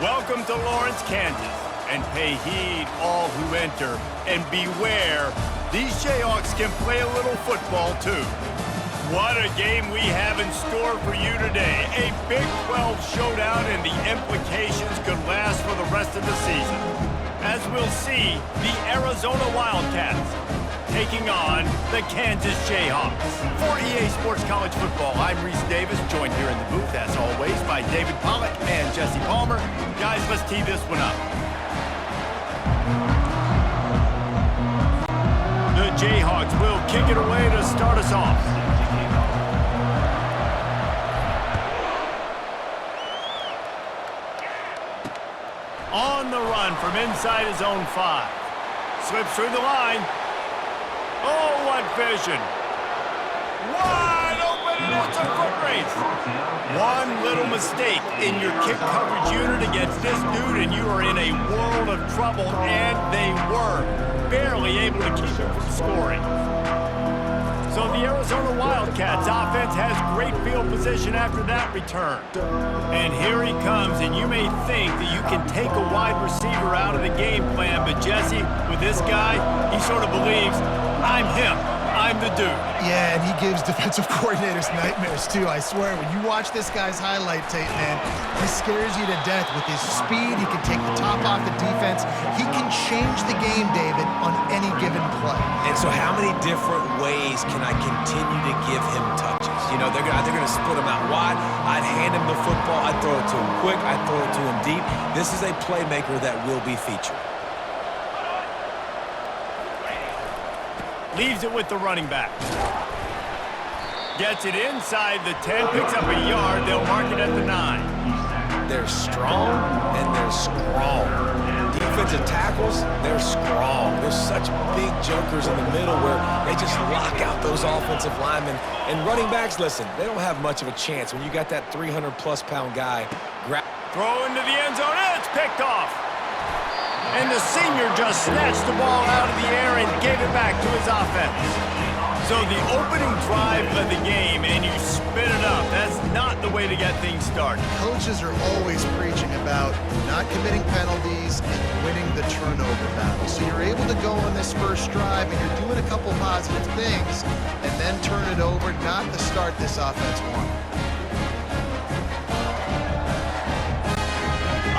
Welcome to Lawrence, Kansas, and pay heed all who enter, and beware, these Jayhawks can play a little football too. What a game we have in store for you today. A Big 12 showdown, and the implications could last for the rest of the season. As we'll see, the Arizona Wildcats taking on the Kansas Jayhawks. For EA Sports College Football, I'm Reese Davis, joined here in the booth, as always, by David Pollack and Jesse Palmer. Guys, let's tee this one up. The Jayhawks will kick it away to start us off. On the run from inside his own 5. Slips through the line. Oh, what vision. Wide open, and it's a foot race. One little mistake in your kick coverage unit against this dude, and you are in a world of trouble, and they were barely able to keep him from scoring. So the Arizona Wildcats offense has great field position after that return. And here he comes, and you may think that you can take a wide receiver out of the game plan, but Jesse, with this guy, he sort of believes, I'm him. I'm the dude. Yeah, and he gives defensive coordinators nightmares, too. I swear, when you watch this guy's highlight tape, man, he scares you to death with his speed. He can take the top off the defense. He can change the game, David, on any given play. And so how many different ways can I continue to give him touches? You know, they're either going to split him out wide. I'd hand him the football. I'd throw it to him quick. I'd throw it to him deep. This is a playmaker that will be featured. Leaves it with the running back. Gets it inside the 10, picks up a yard. They'll mark it at the 9. They're strong, and they're strong. Defensive tackles, they're strong. There's such big jokers in the middle where they just lock out those offensive linemen. And running backs, listen, they don't have much of a chance when you got that 300-plus-pound guy. Throw into the end zone, and it's picked off. And the senior just snatched the ball out of the air and gave it back to his offense. So the opening drive of the game, and you spit it up. That's not the way to get things started. Coaches are always preaching about not committing penalties and winning the turnover battle. So you're able to go on this first drive, and you're doing a couple positive things, and then turn it over, not the start this offense wanted.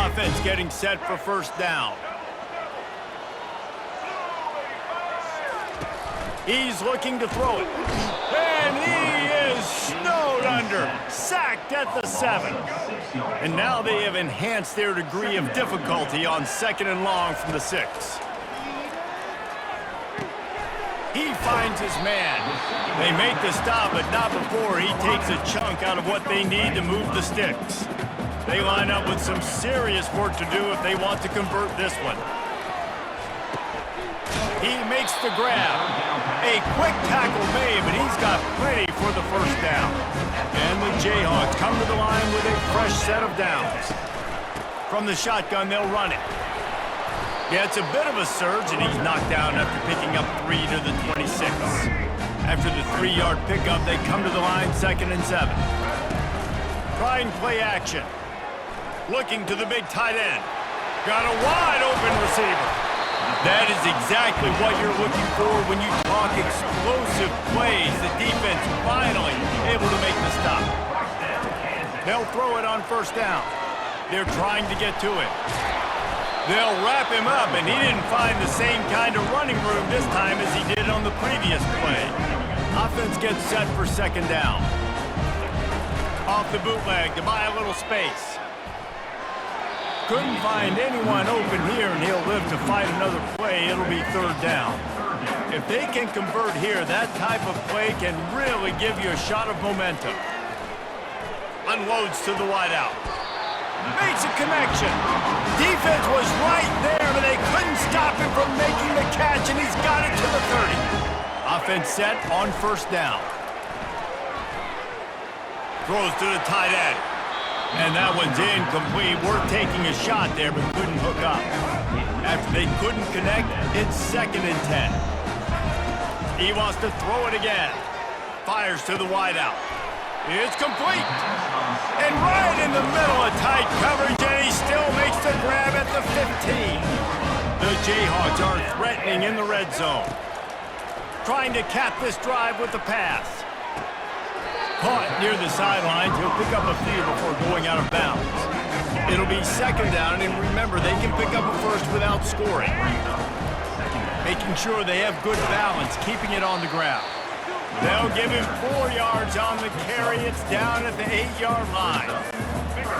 Offense getting set for first down. He's looking to throw it. And he is snowed under. Sacked at the 7. And now they have enhanced their degree of difficulty on 2nd and long from the 6. He finds his man. They make the stop, but not before he takes a chunk out of what they need to move the sticks. They line up with some serious work to do if they want to convert this one. He makes the grab. A quick tackle made, but he's got plenty for the first down. And the Jayhawks come to the line with a fresh set of downs. From the shotgun, they'll run it. Gets a bit of a surge, and he's knocked down after picking up 3 to the 26. After the 3-yard pickup, they come to the line 2nd and 7. Try and play action. Looking to the big tight end. Got a wide open receiver. That is exactly what you're looking for when you talk explosive plays. The defense finally able to make the stop. They'll throw it on first down. They're trying to get to it. They'll wrap him up, and he didn't find the same kind of running room this time as he did on the previous play. Offense gets set for 2nd down. Off the bootleg to buy a little space. Couldn't find anyone open here, and he'll live to fight another play. It'll be 3rd down. If they can convert here, that type of play can really give you a shot of momentum. Unloads to the wideout. Makes a connection. Defense was right there, but they couldn't stop him from making the catch, and he's got it to the 30. Offense set on first down. Throws to the tight end. And that one's incomplete. Worth taking a shot there, but couldn't hook up. After they couldn't connect, it's 2nd and 10. He wants to throw it again. Fires to the wideout. It's complete. And right in the middle of tight coverage, and he still makes The Jayhawks are threatening in the red zone. Trying to cap this drive with the pass. Caught near the sidelines. He'll pick up a few before going out of bounds. It'll be second down, and remember, they can pick up a first without scoring. Making sure they have good balance, keeping it on the ground. They'll give him 4 yards on the carry. It's down at the 8-yard line.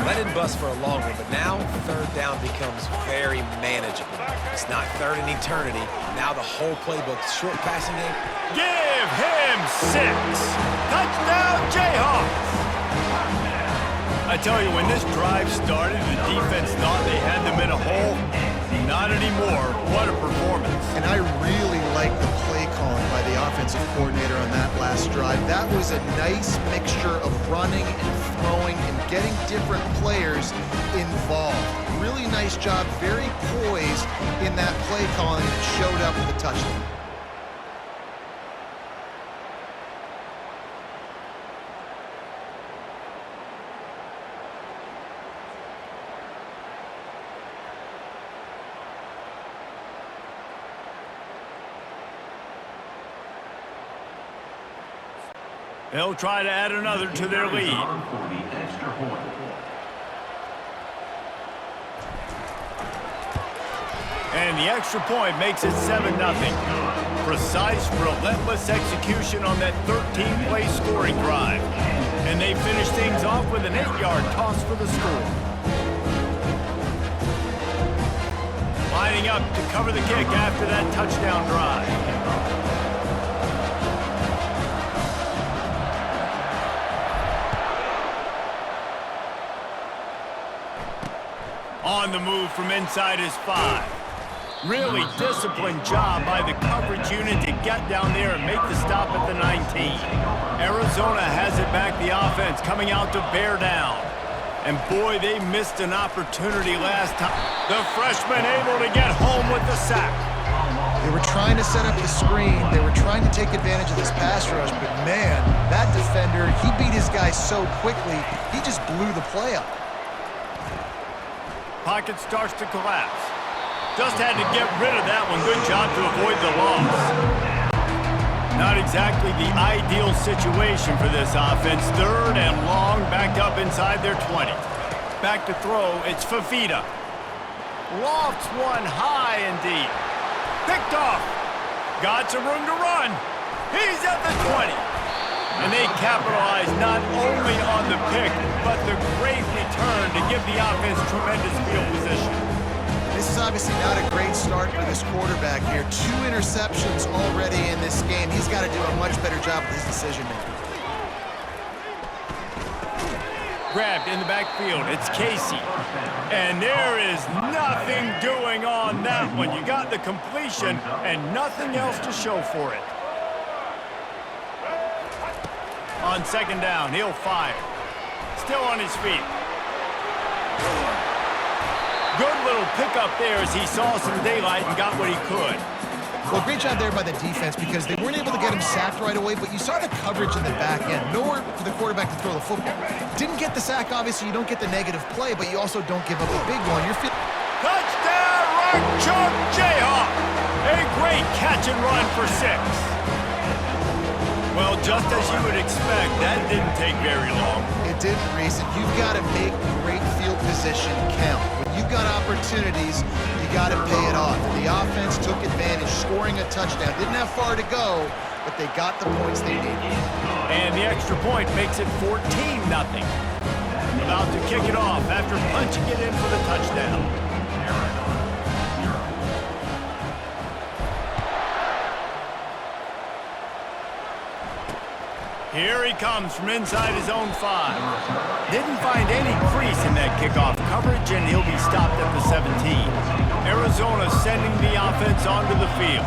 That didn't bust for a long one, but now third down becomes very manageable. It's not third in eternity. Now the whole playbook, short passing game. Give him 6. Touchdown, Jayhawks. I tell you, when this drive started, the defense thought they had them in a hole. Not anymore. What a performance. And I really like the play calling by the offensive coordinator on that last drive. That was a nice mixture of running and throwing and getting different players involved. Really nice job, very poised in that play calling, and it showed up with a touchdown. They'll try to add another to their lead. And the extra point makes it 7-0. Precise, relentless execution on that 13-play scoring drive. And they finish things off with an 8-yard toss for the score. Lining up to cover the kick after that touchdown drive. On the move from inside his 5. Really disciplined job by the coverage unit to get down there and make the stop at the 19. Arizona has it back, the offense coming out to bear down. And boy, they missed an opportunity last time. The freshman able to get home with the sack. They were trying to set up the screen. They were trying to take advantage of this pass rush, but man, that defender, he beat his guy so quickly, he just blew the play up. Pocket starts to collapse. Just had to get rid of that one. Good job to avoid the loss. Not exactly the ideal situation for this offense. Third and long, backed up inside their 20. Back to throw, it's Fafita. Lofts one high and deep. Picked off. Got some room to run. He's at the 20. And they capitalize not only on the pick, but the great return to give the offense tremendous field position. This is obviously not a great start for this quarterback here. 2 interceptions already in this game. He's got to do a much better job with his decision-making. Grabbed in the backfield, it's Casey. And there is nothing doing on that one. You got the completion and nothing else to show for it. On second down, he'll fire. Still on his feet. Good little pickup there as he saw some daylight and got what he could. Well, great job there by the defense because they weren't able to get him sacked right away, but you saw the coverage in the back end. Nowhere for the quarterback to throw the football. Didn't get the sack, obviously. You don't get the negative play, but you also don't give up a big one. Touchdown, right chunk, Jayhawk. A great catch and run for 6. Well, just as you would expect, that didn't take very long. It didn't, Reese, and you've got to make great field position count. When you've got opportunities, you got to pay it off. The offense took advantage, scoring a touchdown. Didn't have far to go, but they got the points they needed. And the extra point makes it 14-0. About to kick it off after punching it in for the touchdown. Here he comes from inside his own 5. Didn't find any crease in that kickoff coverage, and he'll be stopped at the 17. Arizona sending the offense onto the field.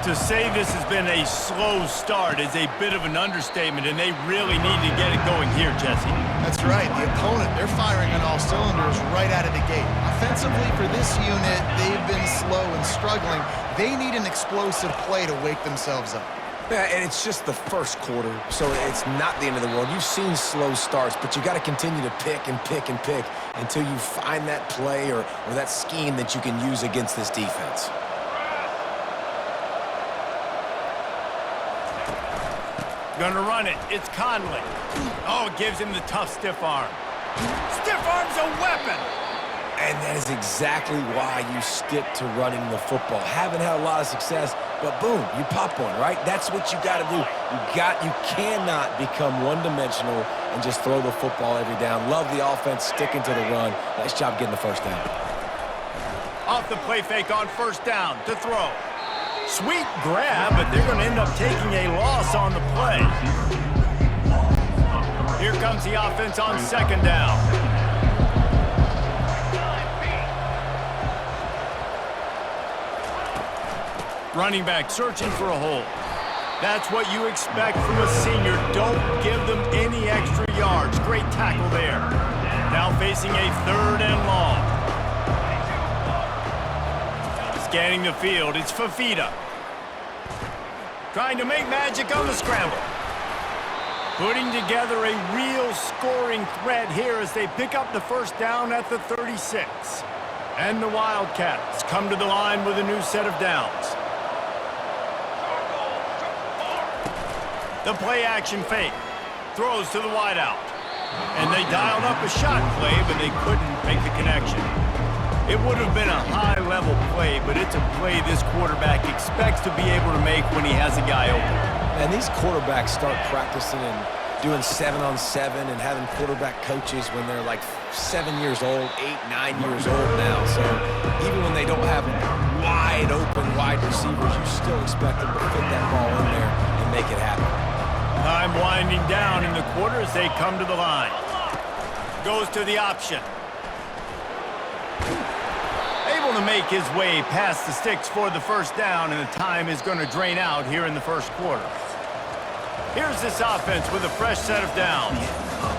To say this has been a slow start is a bit of an understatement, and they really need to get it going here, Jesse. That's right. The opponent, they're firing on all cylinders right out of the gate. Offensively, for this unit, they've been slow and struggling. They need an explosive play to wake themselves up. Yeah, and it's just the first quarter, so it's not the end of the world. You've seen slow starts, but you got to continue to pick and pick and pick until you find that play or that scheme that you can use against this defense. Gonna run it. It's Conley. Oh, it gives him the tough stiff arm. Stiff arm's a weapon. And that is exactly why you stick to running the football. Haven't had a lot of success, but boom, you pop one, right? That's what you got to do. You cannot become one-dimensional and just throw the football every down. Love the offense, sticking to the run. Nice job getting the first down. Off the play fake on first down to throw. Sweet grab, but they're going to end up taking a loss on the play. Here comes the offense on second down. Running back searching for a hole. That's what you expect from a senior. Don't give them any extra yards. Great tackle there. Now facing a third and long. Scanning the field, it's Fafita. Trying to make magic on the scramble. Putting together a real scoring threat here as they pick up the first down at the 36. And the Wildcats come to the line with a new set of downs. The play-action fake. Throws to the wideout. And they dialed up a shot play, but they couldn't make the connection. It would have been a high-level play, but it's a play this quarterback expects to be able to make when he has a guy open. And these quarterbacks start practicing and doing 7-on-7 and having quarterback coaches when they're like 7 years old, 8, 9 years old now. So even when they don't have wide-open wide receivers, you still expect them to fit that ball in there and make it happen. Time winding down in the quarter as they come to the line. Goes to the option. Able to make his way past the sticks for the first down, and the time is going to drain out here in the first quarter. Here's this offense with a fresh set of downs.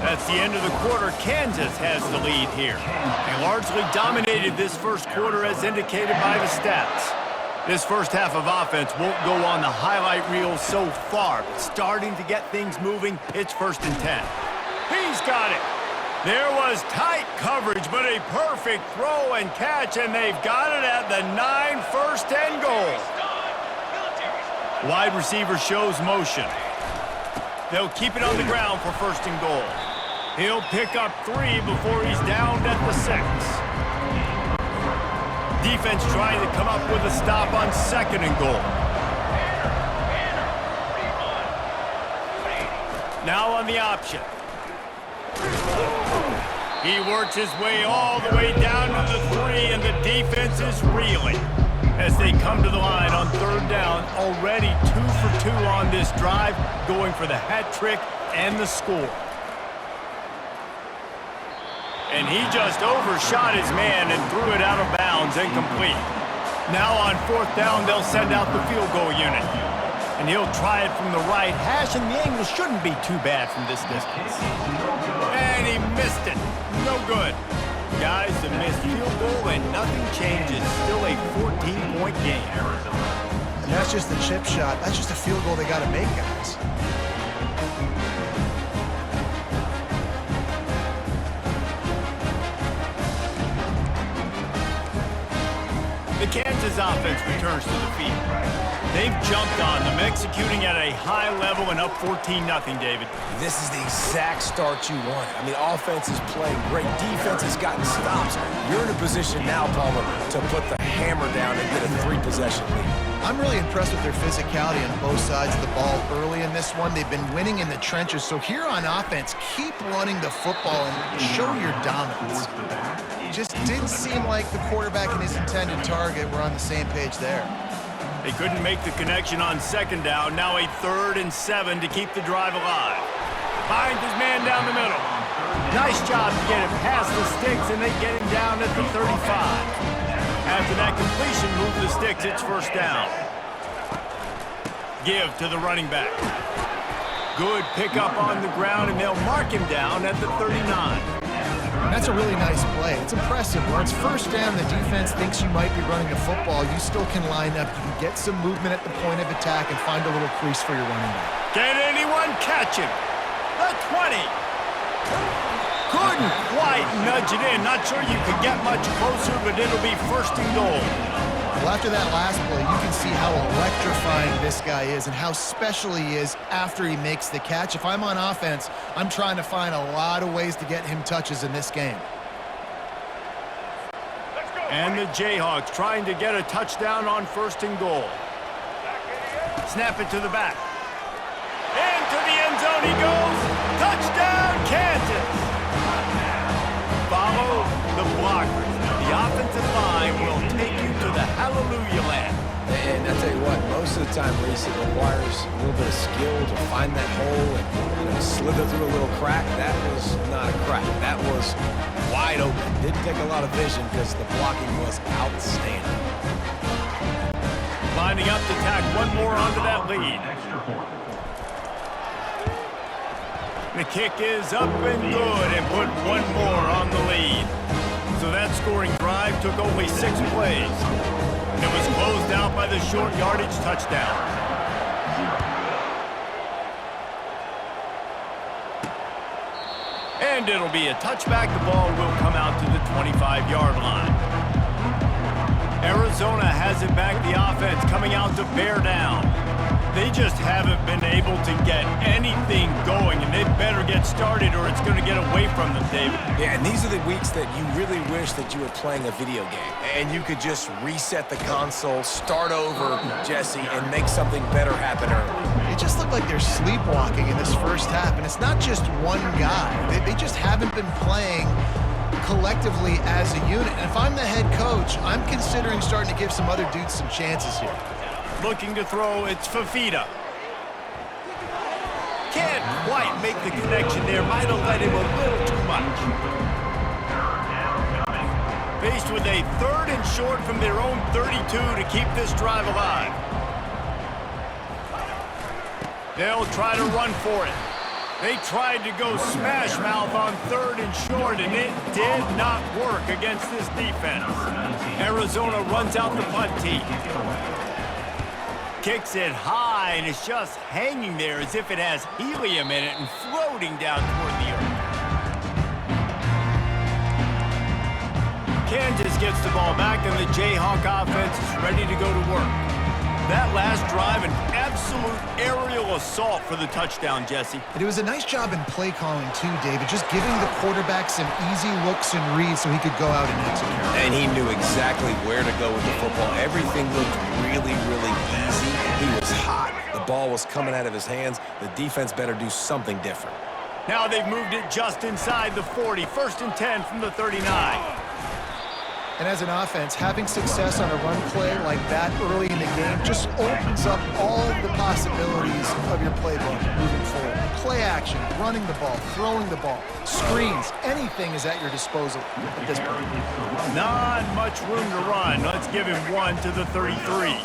That's the end of the quarter. Kansas has the lead here. They largely dominated this first quarter as indicated by the stats. This first half of offense won't go on the highlight reel so far, but starting to get things moving, it's 1st and 10. He's got it. There was tight coverage, but a perfect throw and catch, and they've got it at the 9, 1st and goal. Wide receiver shows motion. They'll keep it on the ground for 1st and goal. He'll pick up 3 before he's downed at the 6. Defense trying to come up with a stop on 2nd and goal. Now on the option. He works his way all the way down to the 3, and the defense is reeling as they come to the line on 3rd down. Already 2 for 2 on this drive, going for the hat trick and the score. And he just overshot his man and threw it out of bounds, incomplete. Now on 4th down, they'll send out the field goal unit. And he'll try it from the right hash, and the angle shouldn't be too bad from this distance. And he missed it. No good. Guys, the missed field goal, and nothing changes. Still a 14-point game. And that's just the chip shot. That's just a field goal they got to make, guys. The Kansas offense returns to the field. They've jumped on them, executing at a high level and up 14-0, David. This is the exact start you want. I mean, offense is playing great. Defense has gotten stops. You're in a position now, Palmer, to put the hammer down and get a 3-possession lead. I'm really impressed with their physicality on both sides of the ball early in this one. They've been winning in the trenches. So here on offense, keep running the football and show your dominance. It just didn't seem like the quarterback and his intended target were on the same page there. They couldn't make the connection on 2nd down. Now a 3rd and 7 to keep the drive alive. Finds his man down the middle. Nice job to get him past the sticks, and they get him down at the 35. After that completion, move the sticks, it's 1st down. Give to the running back. Good pickup on the ground, and they'll mark him down at the 39. And that's a really nice play. It's impressive. When it's first down, the defense thinks you might be running the football. You still can line up. You can get some movement at the point of attack and find a little crease for your running back. Can anyone catch him? The 20. Couldn't quite nudge it in. Not sure you could get much closer, but it'll be first and goal. Well, after that last play, you can see how electrifying this guy is and how special he is after he makes the catch. If I'm on offense, I'm trying to find a lot of ways to get him touches in this game. And the Jayhawks trying to get a touchdown on first and goal. Snap it to the back. Into the end zone he goes. Touchdown, Kansas. Follow the blockers. The offensive line will take you to the hallelujah land. And I tell you what, most of the time, Reese, it requires a little bit of skill to find that hole and slither through a little crack. That was not a crack. That was wide open. Didn't take a lot of vision because the blocking was outstanding. Lining up to tack one more onto that lead. The kick is up and good and put one more on the lead. So that scoring drive took only 6 plays. It was closed out by the short yardage touchdown. And it'll be a touchback. The ball will come out to the 25-yard line. Arizona has it back. The offense coming out to bear down. They just haven't been able to get anything going, and they better get started or it's going to get away from them, David. Yeah, and these are the weeks that you really wish that you were playing a video game and you could just reset the console, start over, Jesse, and make something better happen early. It just looked like they're sleepwalking in this first half, and it's not just one guy. They just haven't been playing collectively as a unit. And if I'm the head coach, I'm considering starting to give some other dudes some chances here. Looking to throw, it's Fafita. Can't quite make the connection there. Might have let him a little too much. Faced with a 3rd and short from their own 32 to keep this drive alive. They'll try to run for it. They tried to go smash mouth on 3rd and short, and it did not work against this defense. Arizona runs out the punt tee. Kicks it high, and it's just hanging there as if it has helium in it and floating down toward the earth. Kansas gets the ball back, and the Jayhawk offense is ready to go to work. That last drive, an absolute aerial assault for the touchdown, Jesse. It was a nice job in play calling, too, David, just giving the quarterback some easy looks and reads so he could go out and execute. And he knew exactly where to go with the football. Everything looked really, really easy. He was hot. The ball was coming out of his hands. The defense better do something different. Now they've moved it just inside the 40. 1st and 10 from the 39. And as an offense, having success on a run play like that early in the game just opens up all the possibilities of your playbook moving forward. Play action, running the ball, throwing the ball, screens, anything is at your disposal at this point. Not much room to run. Let's give him one to the 33.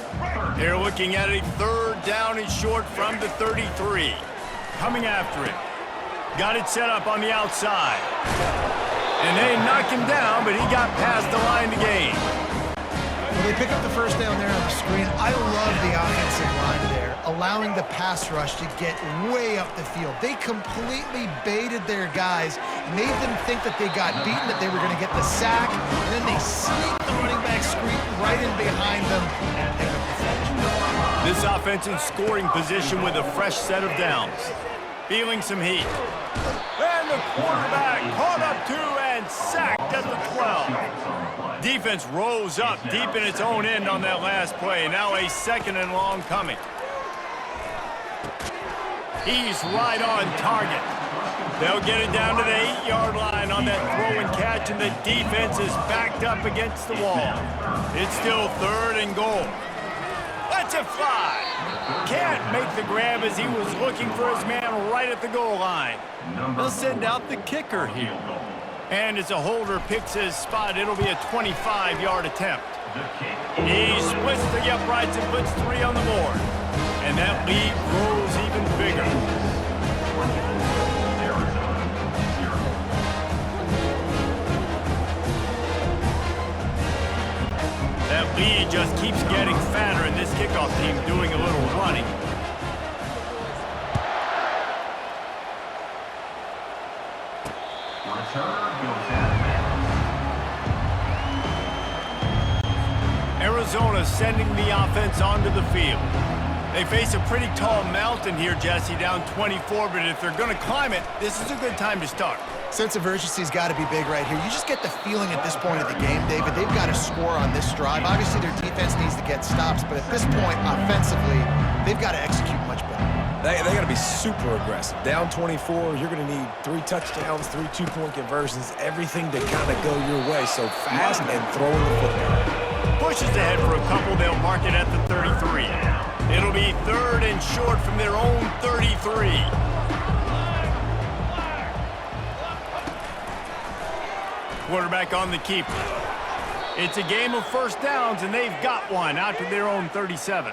They're looking at a 3rd down and short from the 33. Coming after it. Got it set up on the outside. And they knock him down, but he got past the line to gain. Well, they pick up the first down there on the screen. I love the offensive line there, allowing the pass rush to get way up the field. They completely baited their guys, made them think that they got beaten, that they were going to get the sack, and then they sneak the running back screen right in behind them and pick up the finish. This offense in scoring position with a fresh set of downs. Feeling some heat. And the quarterback caught up to and sacked at the 12. Defense rose up deep in its own end on that last play. Now a 2nd and long coming. He's right on target. They'll get it down to the 8-yard line on that throw and catch, and the defense is backed up against the wall. It's still 3rd and goal. Let's it fly. Can't make the grab as he was looking for his man right at the goal line. They'll send out the kicker here. And as a holder picks his spot, it'll be a 25-yard attempt. He splits the uprights and puts 3 on the board. And that lead grows even bigger. Lead just keeps getting fatter, and this kickoff team doing a little running. Arizona sending the offense onto the field. They face a pretty tall mountain here, Jesse, down 24, but if they're going to climb it, this is a good time to start. Sense of urgency's got to be big right here. You just get the feeling at this point of the game, David, they've got to score on this drive. Obviously, their defense needs to get stops, but at this point, offensively, they've got to execute much better. They got to be super aggressive. Down 24, you're going to need 3 touchdowns, 3 two-point conversions, everything to kind of go your way. So fast and throwing the football. Pushes ahead for a couple. They'll mark it at the 33. It'll be 3rd and short from their own 33. Quarterback on the keeper. It's a game of first downs, and they've got one out to their own 37.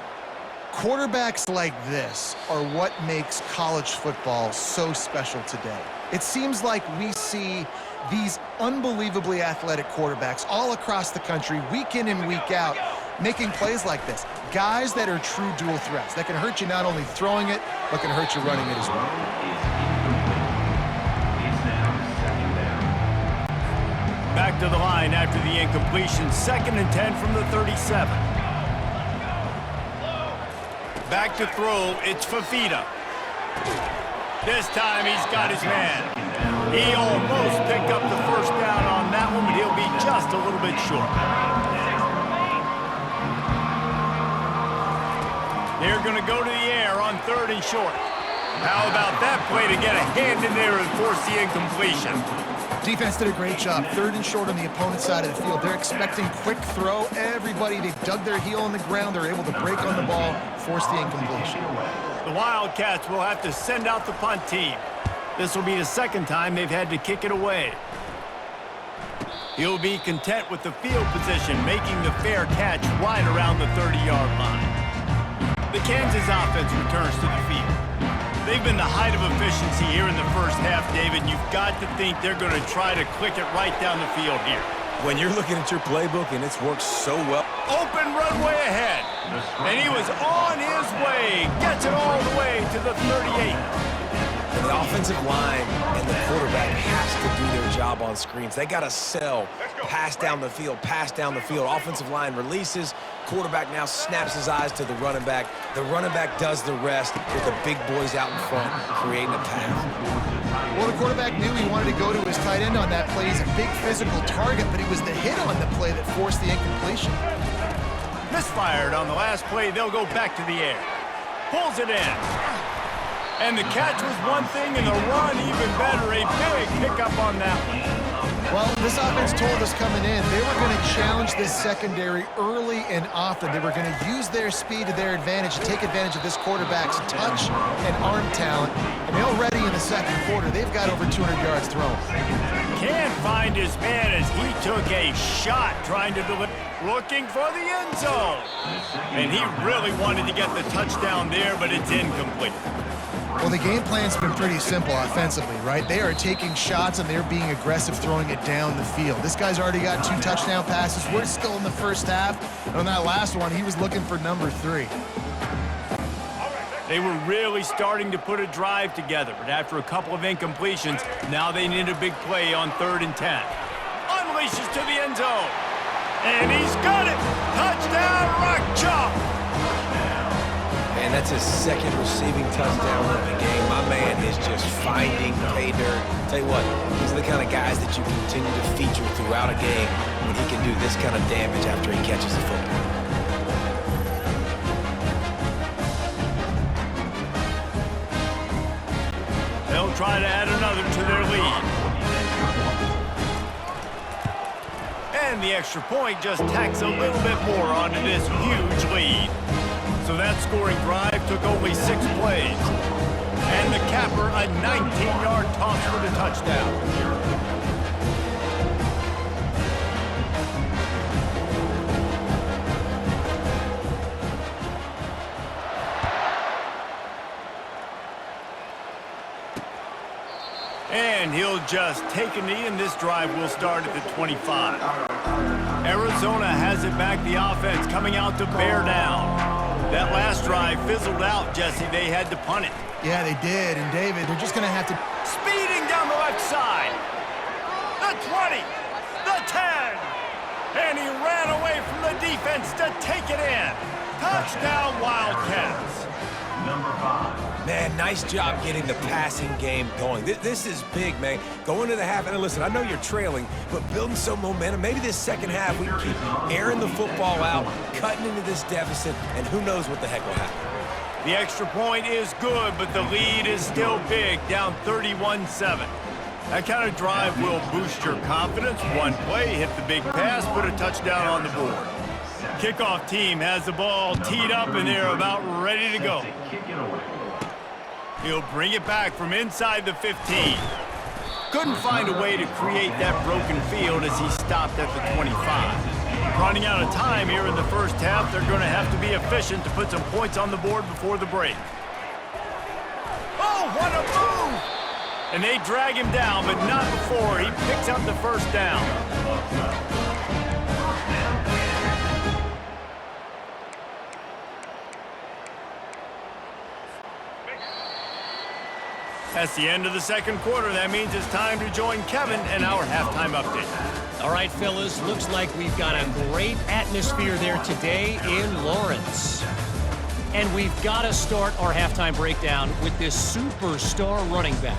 Quarterbacks like this are what makes college football so special today. It seems like we see these unbelievably athletic quarterbacks all across the country, week in and week out, making plays like this. Guys that are true dual threats, that can hurt you not only throwing it, but can hurt you running it as well. Back to the line after the incompletion. 2nd and 10 from the 37. Back to throw, it's Fafita. This time he's got his man. He almost picked up the first down on that one, but he'll be just a little bit short. They're going to go to the air on 3rd and short. How about that play to get a hand in there and force the incompletion? Defense did a great job. 3rd and short on the opponent's side of the field. They're expecting quick throw. Everybody, they dug their heel on the ground. They're able to break on the ball, force the incompletion. The Wildcats will have to send out the punt team. This will be the 2nd time they've had to kick it away. He'll be content with the field position, making the fair catch right around the 30-yard line. The Kansas offense returns to the field. They've been the height of efficiency here in the first half, David. You've got to think they're going to try to click it right down the field here. When you're looking at your playbook and it's worked so well. Open runway ahead. And he was on his way. Gets it all the way to the 38. And the offensive line and the quarterback has to do their job on screens. They got to sell, pass down the field, pass down the field. Offensive line releases. Quarterback now snaps his eyes to the running back. The running back does the rest with the big boys out in front, creating a pass. Well, the quarterback knew he wanted to go to his tight end on that play. He's a big physical target, but it was the hit on the play that forced the incompletion. Misfired on the last play. They'll go back to the air. Pulls it in. And the catch was one thing, and the run even better. A big pickup on that one. Well, this offense told us coming in, they were going to challenge this secondary early and often. They were going to use their speed to their advantage, take advantage of this quarterback's touch and arm talent. And already in the 2nd quarter, they've got over 200 yards thrown. Can't find his man as he took a shot trying to deliver, looking for the end zone. And he really wanted to get the touchdown there, but it's incomplete. Well, the game plan's been pretty simple offensively, right? They are taking shots and they're being aggressive, throwing it down the field. This guy's already got 2 touchdown passes. We're still in the first half. And on that last one, he was looking for number 3. They were really starting to put a drive together, but after a couple of incompletions, now they need a big play on 3rd and 10. Unleashes to the end zone. And he's got it! Touchdown, Rock Chalk! And that's his 2nd receiving touchdown of the game. My man is just finding pay dirt. Tell you what, these are the kind of guys that you continue to feature throughout a game when he can do this kind of damage after he catches the football. They'll try to add another to their lead. And the extra point just tacks a little bit more onto this huge lead. So that scoring drive took only 6 plays. And the capper, a 19-yard toss for the touchdown. And he'll just take a knee, and this drive will start at the 25. Arizona has it back, the offense coming out to bear down. That last drive fizzled out, Jesse. They had to punt it. Yeah, they did. And, David, they're just going to have to... Speeding down the left side. The 20. The 10. And he ran away from the defense to take it in. Touchdown, Wildcats. Number 5. Man, nice job getting the passing game going. This is big, man. Going to the half, and listen, I know you're trailing, but building some momentum. Maybe this second half we can keep airing the football out, cutting into this deficit, and who knows what the heck will happen. The extra point is good, but the lead is still big, down 31-7. That kind of drive will boost your confidence. One play, hit the big pass, put a touchdown on the board. Kickoff team has the ball teed up, and they're about ready to go. He'll bring it back from inside the 15. Couldn't find a way to create that broken field as he stopped at the 25. Running out of time here in the first half, they're going to have to be efficient to put some points on the board before the break. Oh, what a move! And they drag him down, but not before he picks up the first down. That's the end of the second quarter. That means it's time to join Kevin and our halftime update. All right, fellas, looks like we've got a great atmosphere there today in Lawrence. And we've got to start our halftime breakdown with this superstar running back.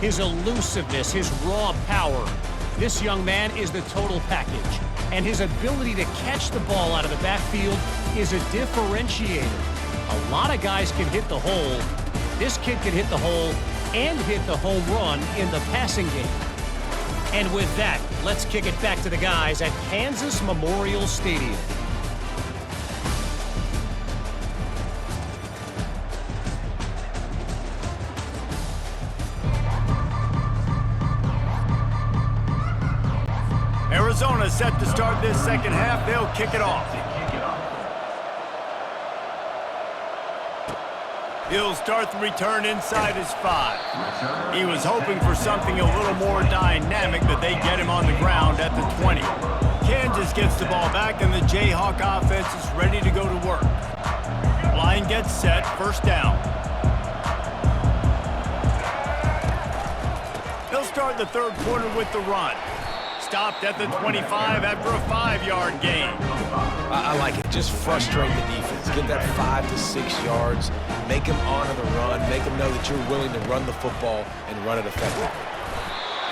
His elusiveness, his raw power. This young man is the total package. And his ability to catch the ball out of the backfield is a differentiator. A lot of guys can hit the hole. This kid can hit the hole and hit the home run in the passing game. And with that, let's kick it back to the guys at Kansas Memorial Stadium. Arizona set to start this second half. They'll kick it off. He'll start the return inside his 5. He was hoping for something a little more dynamic, but they get him on the ground at the 20. Kansas gets the ball back, and the Jayhawk offense is ready to go to work. Line gets set, first down. He'll start the third quarter with the run. Stopped at the 25 after a 5-yard gain. I like it. Just frustrate the defense. Get that 5 to 6 yards. Make them honor the run. Make them know that you're willing to run the football and run it effectively.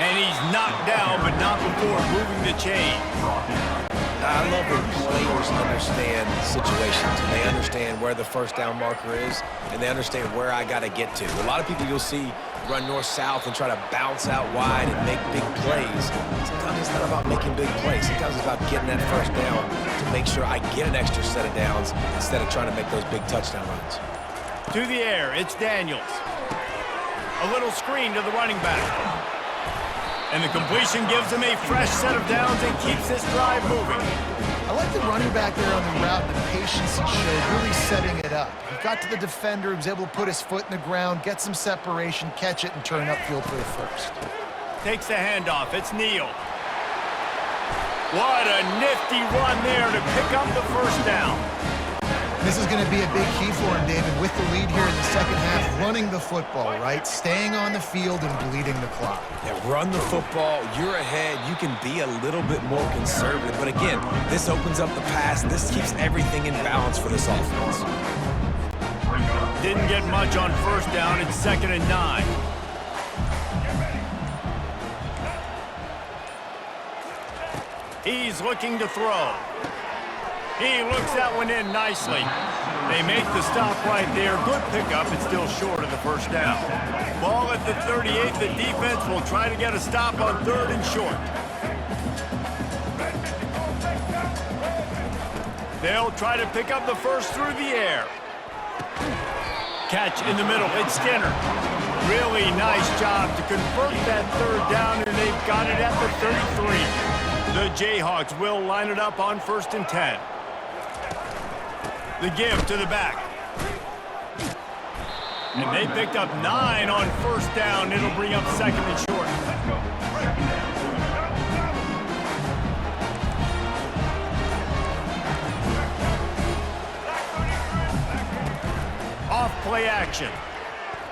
And he's knocked down, but not before moving the chains. I love when players understand situations and they understand where the first down marker is and they understand where I got to get to. A lot of people you'll see run north-south and try to bounce out wide and make big plays. Sometimes it's not about making big plays. Sometimes it's about getting that first down to make sure I get an extra set of downs instead of trying to make those big touchdown runs. To the air, it's Daniels. A little screen to the running back. And the completion gives him a fresh set of downs and keeps this drive moving. I like the running back there on the route and the patience he showed, really setting it up. He got to the defender, he was able to put his foot in the ground, get some separation, catch it, and turn upfield for the first. Takes the handoff. It's Neal. What a nifty run there to pick up the first down. This is going to be a big key for him, David, with the lead here in the second half, running the football, right? Staying on the field and bleeding the clock. Yeah, run the football. You're ahead. You can be a little bit more conservative. But again, this opens up the pass. This keeps everything in balance for this offense. Didn't get much on first down. It's 2nd and 9. He's looking to throw. He looks that one in nicely. They make the stop right there. Good pickup. It's still short of the first down. Ball at the 38. The defense will try to get a stop on 3rd and short. They'll try to pick up the first through the air. Catch in the middle. It's Skinner. Really nice job to convert that 3rd down, and they've got it at the 33. The Jayhawks will line it up on 1st and 10. The give to the back. And they picked up 9 on first down. It'll bring up second and short. Off play action.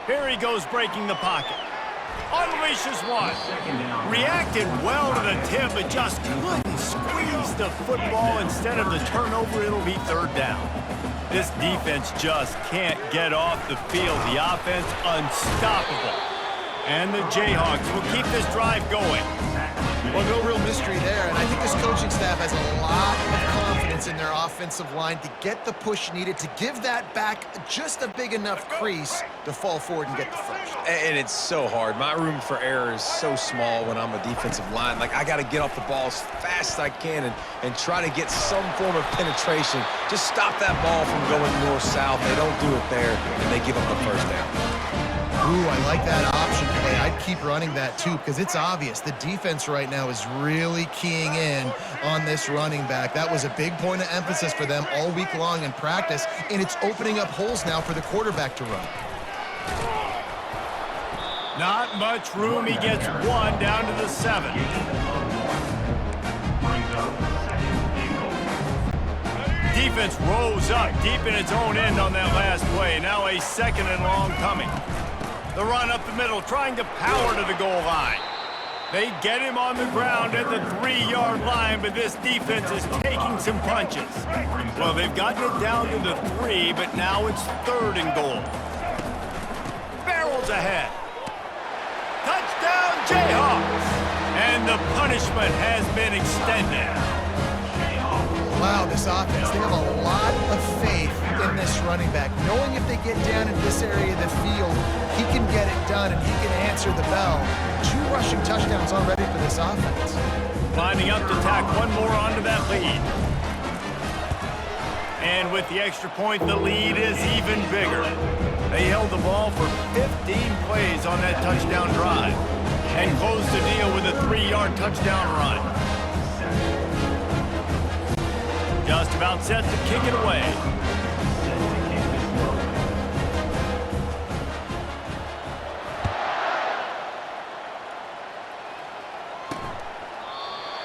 Here he goes breaking the pocket. Unleashes one. Reacted well to the tip, but just couldn't squeeze the football. Instead of the turnover, it'll be third down. This defense just can't get off the field. The offense unstoppable. And the Jayhawks will keep this drive going. Well, no real mystery there, and I think this coaching staff has a lot of confidence in their offensive line to get the push needed, to give that back just a big enough crease to fall forward and get the first. And it's so hard. My room for error is so small when I'm a defensive line. Like, I got to get off the ball as fast as I can and try to get some form of penetration. Just stop that ball from going north-south. They don't do it there, and they give up the first down. Ooh, I like that option play. I'd keep running that too, because it's obvious the defense right now is really keying in on this running back. That was a big point of emphasis for them all week long in practice, and it's opening up holes now for the quarterback to run. Not much room. He gets 1 down to the 7. Defense rose up deep in its own end on that last play. Now a second and long coming. The run up the middle, trying to power to the goal line. They get him on the ground at the 3-yard line, but this defense is taking some punches. Well, they've gotten it down to the 3, but now it's 3rd and goal. Barrels ahead. Touchdown, Jayhawks! And the punishment has been extended. Wow, this offense, they have a lot of faith in this running back, knowing if they get down in this area of the field, he can get it done and he can answer the bell. 2 rushing touchdowns already for this offense. Lining up to tack one more onto that lead. And with the extra point, the lead is even bigger. They held the ball for 15 plays on that touchdown drive and closed the deal with a 3-yard touchdown run. Just about set to kick it away.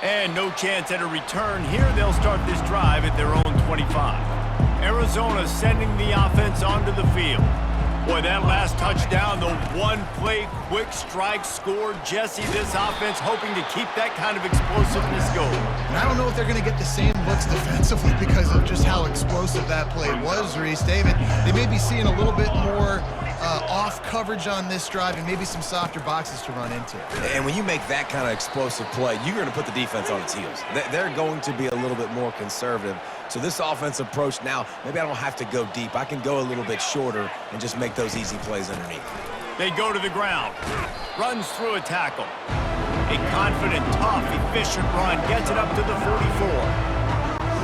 And no chance at a return here. They'll start this drive at their own 25. Arizona sending the offense onto the field. Boy, that last touchdown, the one-play quick strike score. Jesse, this offense hoping to keep that kind of explosiveness going. And I don't know if they're going to get the same looks defensively because of just how explosive that play was, Reese. David, they may be seeing a little bit more off coverage on this drive and maybe some softer boxes to run into. And when you make that kind of explosive play, you're going to put the defense on its heels. They're going to be a little bit more conservative. So this offensive approach now, maybe I don't have to go deep. I can go a little bit shorter and just make those easy plays underneath. They go to the ground. Runs through a tackle. A confident, tough, efficient run. Gets it up to the 44.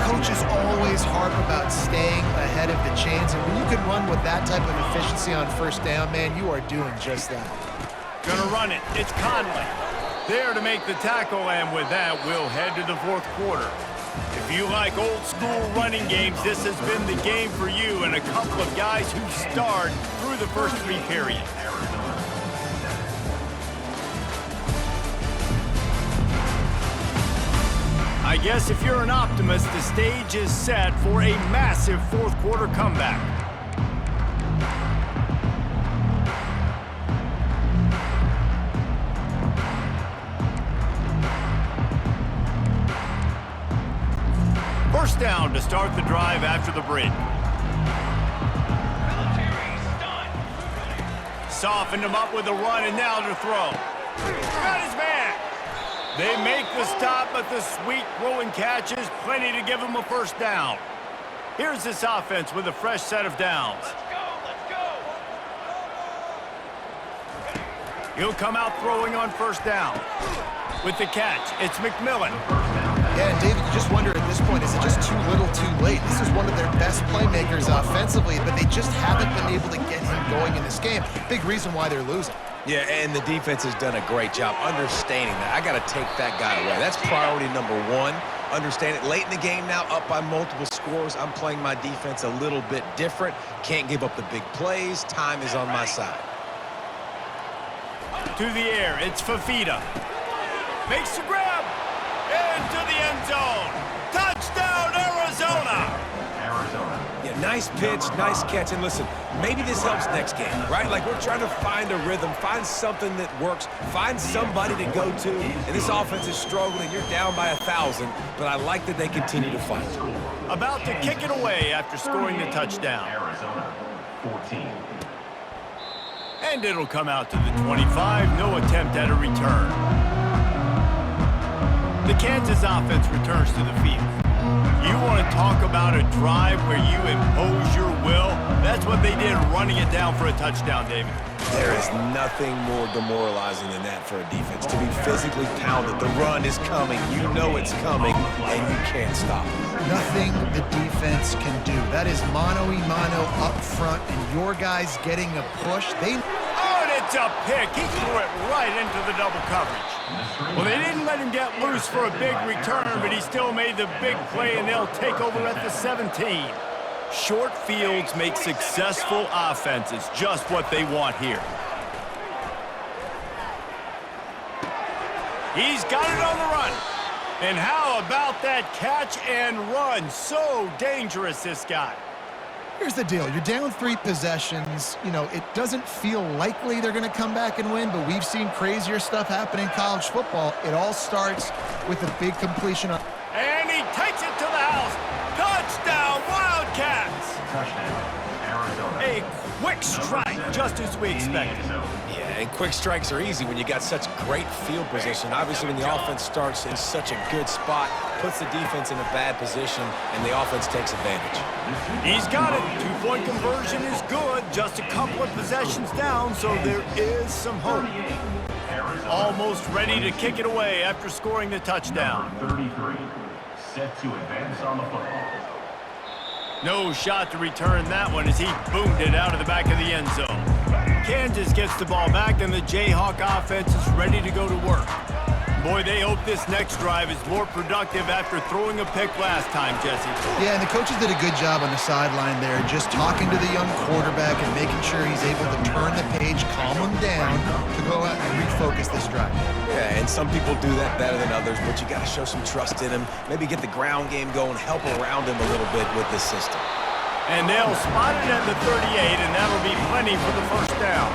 Coaches always harp about staying ahead of the chains, and when you can run with that type of efficiency on first down, man, you are doing just that. Gonna run it. It's Conley. There to make the tackle, and with that, we'll head to the 4th quarter. If you like old-school running games, this has been the game for you and a couple of guys who starred through the first 3 periods. I guess if you're an optimist, the stage is set for a massive 4th quarter comeback. First down to start the drive after the break. Softened him up with a run, and now to throw. Got his man. They make the stop, but the sweet throwing catch is plenty to give him a first down. Here's this offense with a fresh set of downs. He'll come out throwing on first down. With the catch, it's McMillan. Yeah, and David, you just wonder at this point, is it just too little too late? This is one of their best playmakers offensively, but they just haven't been able to get him going in this game. Big reason why they're losing. Yeah, and the defense has done a great job understanding that. I got to take that guy away. That's priority number 1. Understand it. Late in the game now, up by multiple scores. I'm playing my defense a little bit different. Can't give up the big plays. Time is on my side. To the air, it's Fafita. Makes the grab. Into the end zone. Touchdown, Arizona. Yeah, nice pitch, nice catch. And listen, maybe this helps next game, right? Like we're trying to find a rhythm, find something that works, find somebody to go to. And this offense is struggling. You're down by 1,000, but I like that they continue to fight. About to kick it away after scoring the touchdown. Arizona, 14. And it'll come out to the 25. No attempt at a return. The Kansas offense returns to the field. You want to talk about a drive where you impose your will? That's what they did, running it down for a touchdown, David. There is nothing more demoralizing than that for a defense. To be physically pounded, the run is coming, you know it's coming, and you can't stop it. Nothing the defense can do. That is mano-a-mano up front, and your guys getting a push. Oh, and it's a pick. He threw it right into the double coverage. Well, they didn't let him get loose for a big return, but he still made the big play, and they'll take over at the 17. Short fields make successful offenses just what they want here. He's got it on the run. And how about that catch and run? So dangerous, this guy. Here's the deal. You're down 3 possessions. You know, it doesn't feel likely they're going to come back and win, but we've seen crazier stuff happen in college football. It all starts with a big completion. And he takes it to the house. Touchdown, Wildcats! Touchdown, Arizona. A quick strike, just as we expected. Yeah, and quick strikes are easy when you got such great field position. Obviously, when the offense starts in such a good spot, puts the defense in a bad position, and the offense takes advantage. He's got it. 2-point conversion is good. Just a couple of possessions down, so there is some hope. Almost ready to kick it away after scoring the touchdown. 33, set to advance on the football. No shot to return that one as he boomed it out of the back of the end zone. Kansas gets the ball back, and the Jayhawk offense is ready to go to work. Boy, they hope this next drive is more productive after throwing a pick last time, Jesse. Yeah, and the coaches did a good job on the sideline there, just talking to the young quarterback and making sure he's able to turn the page, calm him down to go out and refocus this drive. Yeah, and some people do that better than others, but you got to show some trust in him. Maybe get the ground game going, help around him a little bit with this system. And they'll spot it at the 38, and that'll be plenty for the first down.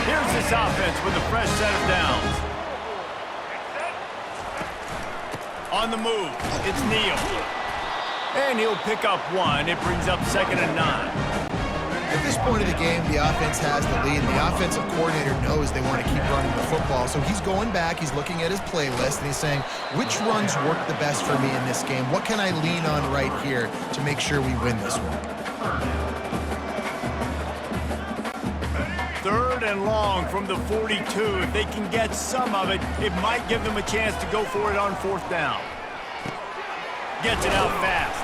Here's this offense with a fresh set of downs. On the move, it's Neal. And he'll pick up 1. It brings up 2nd and 9. At this point of the game, the offense has the lead, and the offensive coordinator knows they want to keep running the football. So he's going back, he's looking at his playlist, and he's saying, which runs work the best for me in this game? What can I lean on right here to make sure we win this one? 3rd and long from the 42. If they can get some of it, it might give them a chance to go for it on 4th down. Gets it out fast.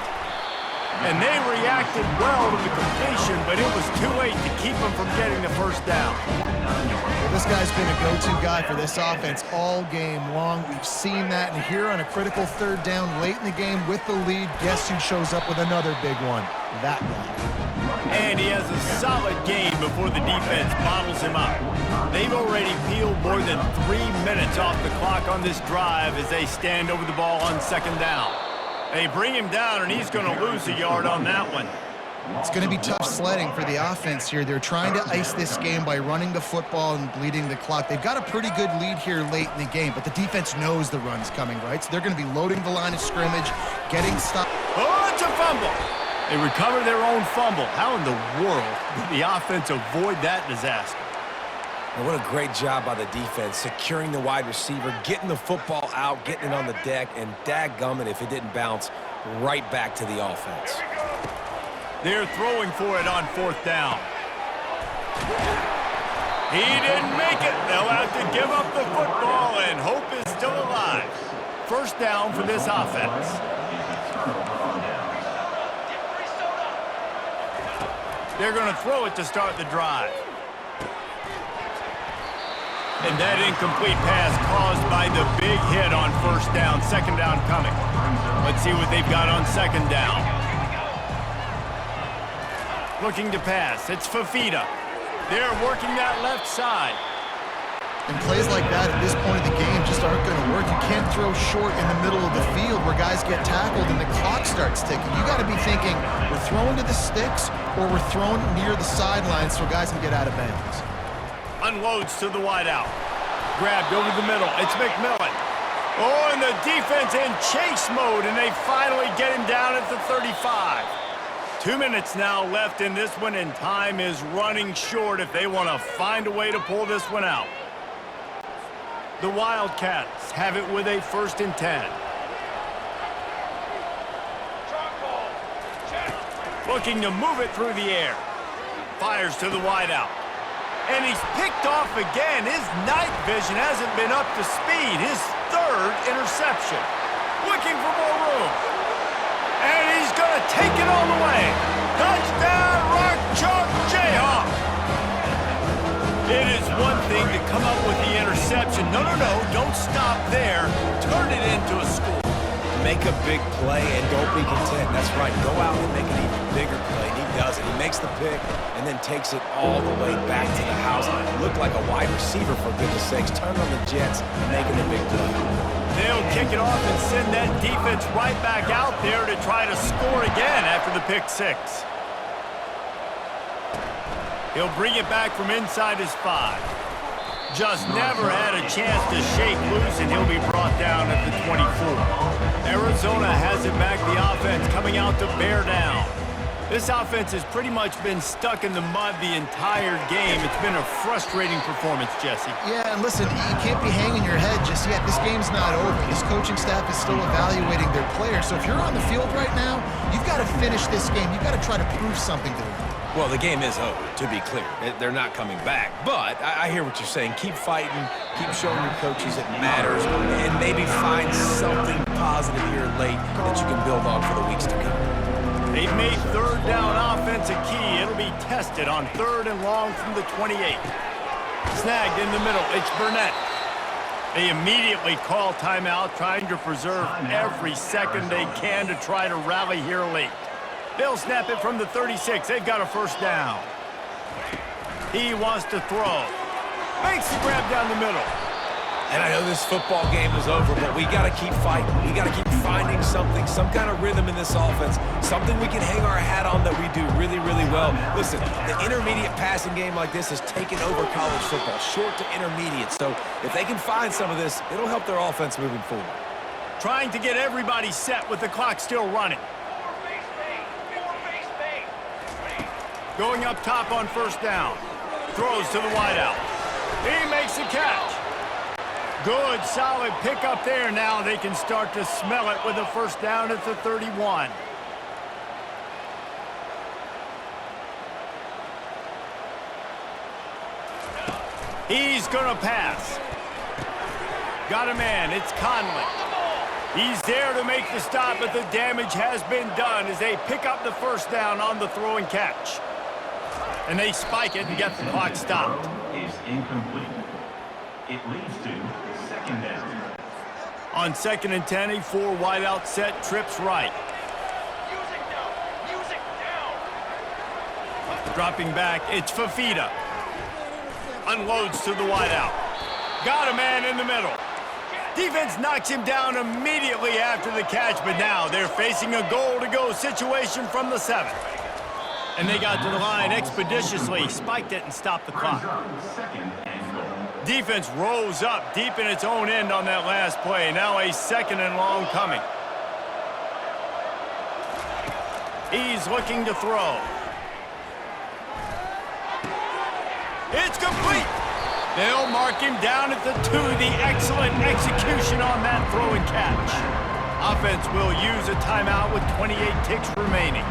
And they reacted well to the completion, but it was too late to keep them from getting the first down. Well, this guy's been a go-to guy for this offense all game long. We've seen that, and here on a critical 3rd down late in the game with the lead, guess who shows up with another big one? That guy. And he has a solid game before the defense bottles him up. They've already peeled more than 3 minutes off the clock on this drive as they stand over the ball on 2nd down. They bring him down, and he's going to lose a yard on that one. It's going to be tough sledding for the offense here. They're trying to ice this game by running the football and bleeding the clock. They've got a pretty good lead here late in the game, but the defense knows the run's coming, right? So they're going to be loading the line of scrimmage, getting stopped. Oh, it's a fumble. They recover their own fumble. How in the world did the offense avoid that disaster? And what a great job by the defense, securing the wide receiver, getting the football out, getting it on the deck, and dadgummit if it didn't bounce right back to the offense. They're throwing for it on 4th down. He didn't make it. They'll have to give up the football, and hope is still alive. 1st down for this offense. They're going to throw it to start the drive. And that incomplete pass caused by the big hit on 1st down. 2nd down coming. See what they've got on second down. Looking to pass. It's Fafita. They're working that left side. And plays like that at this point of the game just aren't going to work. You can't throw short in the middle of the field where guys get tackled and the clock starts ticking. You got to be thinking, we're throwing to the sticks or we're throwing near the sidelines so guys can get out of bounds. Unloads to the wideout. Grabbed over the middle. It's McMillan. Oh, and the defense in chase mode, and they finally get him down at the 35. 2 minutes now left in this one, and time is running short if they want to find a way to pull this one out. The Wildcats have it with a 1st and 10. Looking to move it through the air. Fires to the wideout. And he's picked off again. His night vision hasn't been up to speed. His 3rd interception. Looking for more room. And he's going to take it all the way. Touchdown, Rock Chalk Jayhawk. It is one thing to come up with the interception. No, don't stop there. Turn it into a score. Make a big play and don't be content. That's right. Go out and make an even bigger play. And he does it. He makes the pick and then takes it all the way back to the house. Looked like a wide receiver, for goodness sakes. Turn on the Jets, making a big play. They'll kick it off and send that defense right back out there to try to score again after the pick 6. He'll bring it back from inside his 5. Just never had a chance to shake loose, and he'll be brought down at the 24. Arizona has it back, the offense coming out to bear down. This offense has pretty much been stuck in the mud the entire game. It's been a frustrating performance, Jesse. Yeah, and listen, you can't be hanging your head just yet. This game's not over. This coaching staff is still evaluating their players. So if you're on the field right now, you've got to finish this game. You've got to try to prove something to them. Well, the game is over, to be clear. They're not coming back. But I hear what you're saying. Keep fighting. Keep showing your coaches it matters. And maybe find something positive here late that you can build on for the weeks to come. They've made 3rd down offense a key. It'll be tested on 3rd and long from the 28. Snagged in the middle. It's Burnett. They immediately call timeout, trying to preserve every second they can to try to rally here late. They'll snap it from the 36. They've got a 1st down. He wants to throw. Makes the grab down the middle. And I know this football game is over, but we got to keep fighting. We got to keep finding something, some kind of rhythm in this offense, something we can hang our hat on that we do really, really well. Listen, the intermediate passing game like this has taken over college football, short to intermediate. So if they can find some of this, it'll help their offense moving forward. Trying to get everybody set with the clock still running. Going up top on 1st down. Throws to the wideout. He makes the catch. Good, solid pickup there. Now they can start to smell it with a 1st down at the 31. He's going to pass. Got a man. It's Conley. He's there to make the stop, but the damage has been done as they pick up the 1st down on the throw and catch. And they spike it and get the clock stopped. Is incomplete. It leads to 2nd down. On 2nd and 10, a 4 wideout set, trips right. Dropping back, it's Fafita. Unloads to the wideout. Got a man in the middle. Defense knocks him down immediately after the catch, but now they're facing a goal-to-go situation from the 7. And they got to the line expeditiously, spiked it and stopped the clock. 2nd and goal. Defense rose up deep in its own end on that last play. Now a 2nd and long coming. He's looking to throw. It's complete. They'll mark him down at the 2. The excellent execution on that throw and catch. Offense will use a timeout with 28 ticks remaining.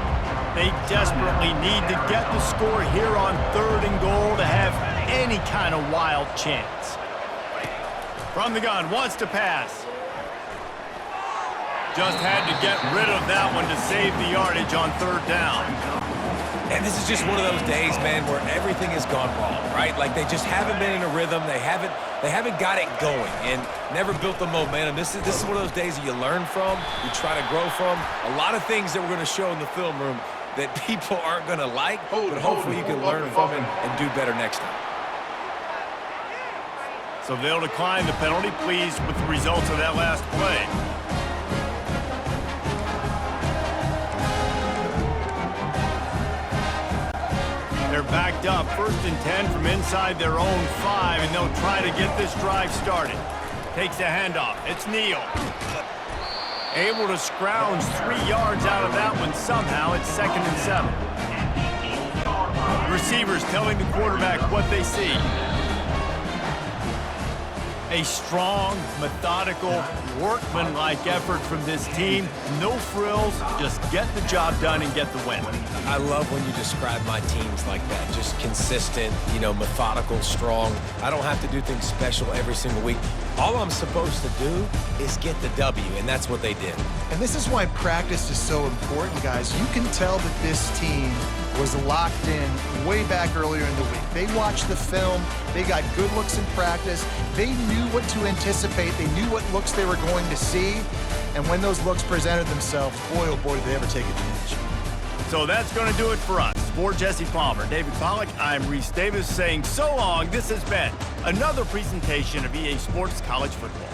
They desperately need to get the score here on 3rd and goal to have any kind of wild chance. From the gun, wants to pass. Just had to get rid of that one to save the yardage on 3rd down. And this is just one of those days, man, where everything has gone wrong, right? Like they just haven't been in a rhythm. They haven't got it going and never built the momentum. This is one of those days that you learn from, you try to grow from. A lot of things that we're going to show in the film room that people aren't going to like, but hopefully you can learn from it and do better next time. So they'll decline the penalty, pleased with the results of that last play. They're backed up, 1st and 10 from inside their own 5, and they'll try to get this drive started. Takes the handoff. It's Neal. Able to scrounge 3 yards out of that one somehow. It's 2nd and 7. Receivers telling the quarterback what they see. A strong, methodical, workman-like effort from this team. No frills, just get the job done and get the win. I love when you describe my teams like that. Just consistent, methodical, strong. I don't have to do things special every single week. All I'm supposed to do is get the W, and that's what they did. And this is why practice is so important, guys. You can tell that this team was locked in way back earlier in the week. They watched the film. They got good looks in practice. They knew what to anticipate. They knew what looks they were going to see. And when those looks presented themselves, boy, oh boy, did they ever take advantage. So that's going to do it for us. For Jesse Palmer, David Pollack, I'm Reese Davis saying so long. This has been another presentation of EA Sports College Football.